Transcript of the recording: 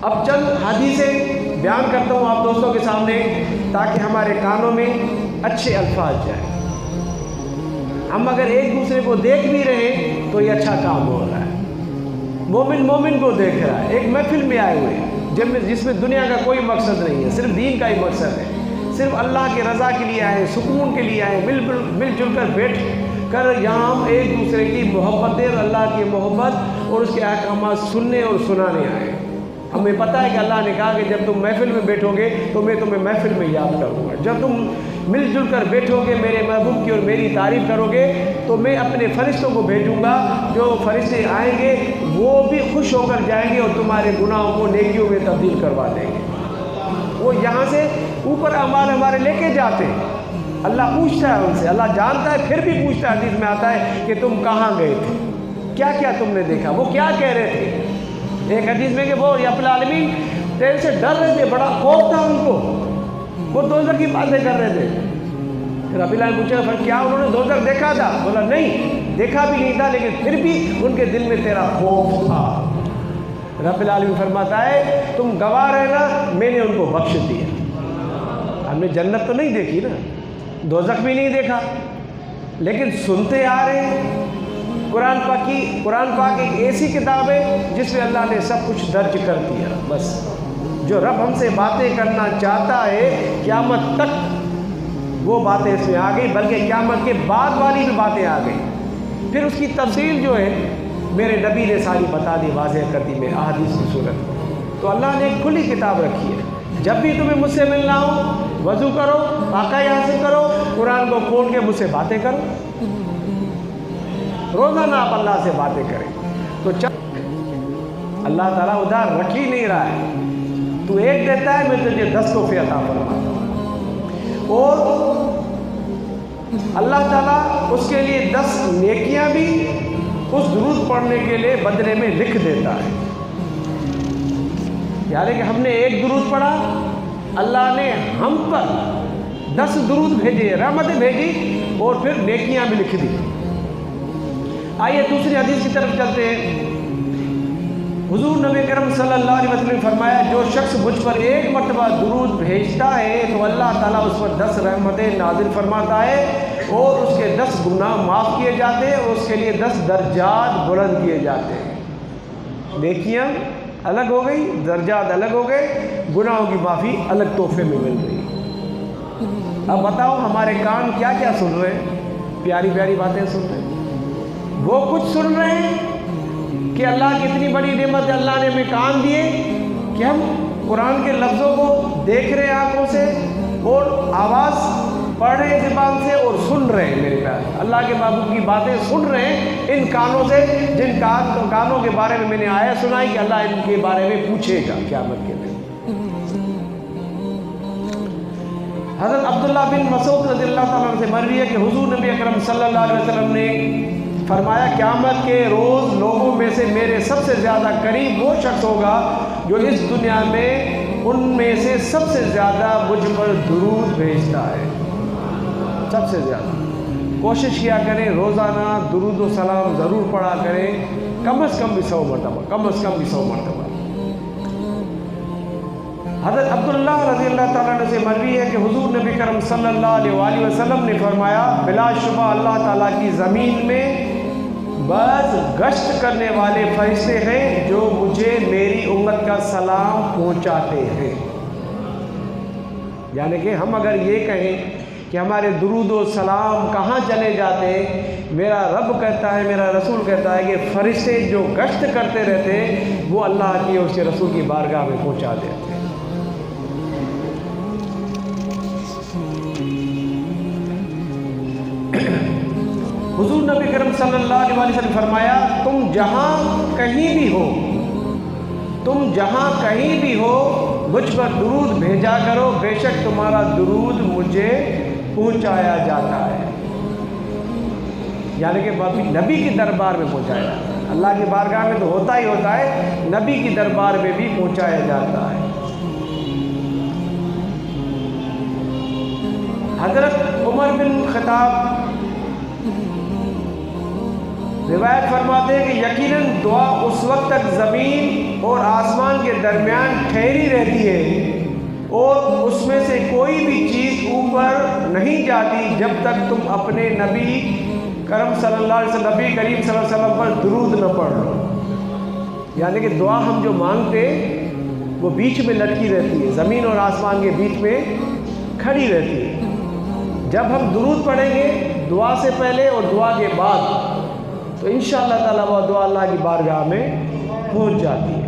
اب چند حدیثیں بیان کرتا ہوں آپ دوستوں کے سامنے تاکہ ہمارے کانوں میں اچھے الفاظ جائیں۔ ہم اگر ایک دوسرے کو دیکھ بھی رہے ہیں تو یہ اچھا کام ہو رہا ہے۔ مومن مومن کو دیکھ رہا ہے، ایک محفل میں آئے ہوئے ہیں جس میں دنیا کا کوئی مقصد نہیں ہے، صرف دین کا ہی مقصد ہے، صرف اللہ کی رضا کے لیے آئے، سکون کے لیے آئے، مل جل کر بیٹھ کر یہاں ہم ایک دوسرے کی محبت اور اللہ کی محبت اور اس کے احکامات سننے اور سنانے آئے۔ ہمیں پتہ ہے کہ اللہ نے کہا کہ جب تم محفل میں بیٹھو گے تو میں تمہیں محفل میں یاد کروں گا، جب تم مل جل کر بیٹھو گے میرے محبوب کی اور میری تعریف کرو گے تو میں اپنے فرشتوں کو بھیجوں گا، جو فرشتے آئیں گے وہ بھی خوش ہو کر جائیں گے اور تمہارے گناہوں کو نیکیوں میں تبدیل کروا دیں گے۔ وہ یہاں سے اوپر اعمال ہمارے لے کے جاتے ہیں، اللہ پوچھتا ہے ان سے، اللہ جانتا ہے پھر بھی پوچھتا ہے۔ حدیث میں آتا ہے کہ تم کہاں گئے تھے، کیا کیا تم نے دیکھا، وہ کیا کہہ رہے تھے۔ ایک حدیث میں کہ وہ رب العالمین تیرے سے ڈر رہے تھے، بڑا خوف تھا ان کو، وہ دوزخ کی باتیں کر رہے تھے۔ رب العالمین پوچھا پھر کیا انہوں نے دوزخ دیکھا تھا؟ بولا نہیں، دیکھا بھی نہیں تھا، لیکن پھر بھی ان کے دل میں تیرا خوف تھا۔ رب العالمین فرماتا ہے تم گواہ رہنا، میں نے ان کو بخش دیا۔ ہم نے جنت تو نہیں دیکھی نا، دوزخ بھی نہیں دیکھا، لیکن سنتے آ رہے ہیں۔ قرآن پاک ایک ایسی کتاب ہے جس میں اللہ نے سب کچھ درج کر دیا۔ بس جو رب ہم سے باتیں کرنا چاہتا ہے قیامت تک وہ باتیں اس میں آ گئی، بلکہ قیامت کے بعد والی بھی باتیں آ گئی۔ پھر اس کی تفصیل جو ہے میرے نبی نے ساری بتا دی، واضح کر دی میں احادیث کی صورت۔ تو اللہ نے ایک کھلی کتاب رکھی ہے، جب بھی تمہیں مجھ سے ملنا ہو وضو کرو، پاکیزگی حاصل کرو، قرآن کو کھول کے مجھ سے باتیں کرو، روزانہ آپ اللہ سے باتیں کریں۔ تو اللہ تعالیٰ ادھر رکھ ہی نہیں رہا ہے، تو ایک دیتا ہے میں تجھے 10 تحفے عطا فرماتا ہوں، اور اللہ تعالیٰ اس کے لیے 10 نیکیاں بھی اس درود پڑھنے کے لیے بدلے میں لکھ دیتا ہے۔ یعنی کہ ہم نے ایک درود پڑھا، اللہ نے ہم پر 10 درود بھیجے، رحمتیں بھیجی اور پھر نیکیاں بھی لکھ دی۔ آئیے دوسری حدیث کی طرف چلتے ہیں۔ حضور نبی کرم صلی اللہ علیہ وسلم نے فرمایا جو شخص مجھ پر ایک مرتبہ درود بھیجتا ہے تو اللہ تعالیٰ اس پر 10 رحمتیں نازل فرماتا ہے اور اس کے 10 گناہ معاف کیے جاتے ہیں اور اس کے لیے 10 درجات بلند کیے جاتے ہیں۔ نیکیاں الگ ہو گئی، درجات الگ ہو گئے، گناہوں کی معافی الگ تحفے میں مل رہی۔ اب بتاؤ ہمارے کان کیا کیا سن رہے ہیں؟ پیاری پیاری باتیں سن رہے ہیں، وہ کچھ سن رہے ہیں کہ اللہ کی اتنی بڑی نعمت ہے، اللہ نے ہمیں کان دیے کہ ہم قرآن کے لفظوں کو دیکھ رہے ہیں آنکھوں سے اور آواز پڑھ رہے ہیں زبان سے اور سن رہے ہیں۔ میرے پیارے اللہ کے محبوب کی باتیں سن رہے ہیں ان کانوں سے، جن کانوں کے بارے میں نے آیت سنائی کہ اللہ ان کے بارے میں پوچھے گا قیامت کے دن۔ حضرت عبداللہ بن مسعود رضی اللہ تعالیٰ عنہ سے مروی ہے کہ حضور نبی اکرم صلی اللہ علیہ وسلم نے فرمایا قیامت کے روز لوگوں میں سے میرے سب سے زیادہ قریب وہ شخص ہوگا جو اس دنیا میں ان میں سے سب سے زیادہ مجھ پر درود بھیجتا ہے۔ سب سے زیادہ کوشش کیا کریں روزانہ درود و سلام ضرور پڑھا کریں، کم از کم بھی 100 مرتبہ، کم از کم بھی 100 مرتبہ۔ حضرت عبداللہ رضی اللہ تعالیٰ عنہ سے مروی ہے کہ حضور نبی کرم صلی اللہ علیہ وآلہ وسلم نے فرمایا بلا شبہ اللہ تعالیٰ کی زمین میں بعض گشت کرنے والے فرشتے ہیں جو مجھے میری امت کا سلام پہنچاتے ہیں۔ یعنی کہ ہم اگر یہ کہیں کہ ہمارے درود و سلام کہاں چلے جاتے ہیں، میرا رب کہتا ہے، میرا رسول کہتا ہے کہ فرشتے جو گشت کرتے رہتے ہیں وہ اللہ کی اور اس کے رسول کی بارگاہ میں پہنچا دیتے ہیں۔ حضور نبی کرم صلی اللہ علیہ وسلم فرمایا تم جہاں کہیں بھی ہو مجھ پر درود بھیجا کرو، بے شک تمہارا درود مجھے پہنچایا جاتا ہے۔ یعنی کہ نبی کے دربار میں پہنچایا جاتا ہے، اللہ کی بارگاہ میں تو ہوتا ہی ہوتا ہے، نبی کی دربار میں بھی پہنچایا جاتا ہے۔ حضرت عمر بن خطاب روایت فرماتے ہیں کہ یقیناً دعا اس وقت تک زمین اور آسمان کے درمیان ٹھہری رہتی ہے اور اس میں سے کوئی بھی چیز اوپر نہیں جاتی جب تک تم اپنے نبی کریم صلی اللہ علیہ وسلم پر درود نہ پڑھ لو۔ یعنی کہ دعا ہم جو مانگتے وہ بیچ میں لٹکی رہتی ہے، زمین اور آسمان کے بیچ میں کھڑی رہتی ہے۔ جب ہم درود پڑھیں گے دعا سے پہلے اور دعا کے بعد تو انشاءاللہ تعالیٰ وہ دعا اللہ کی بارگاہ میں پہنچ جاتی ہے۔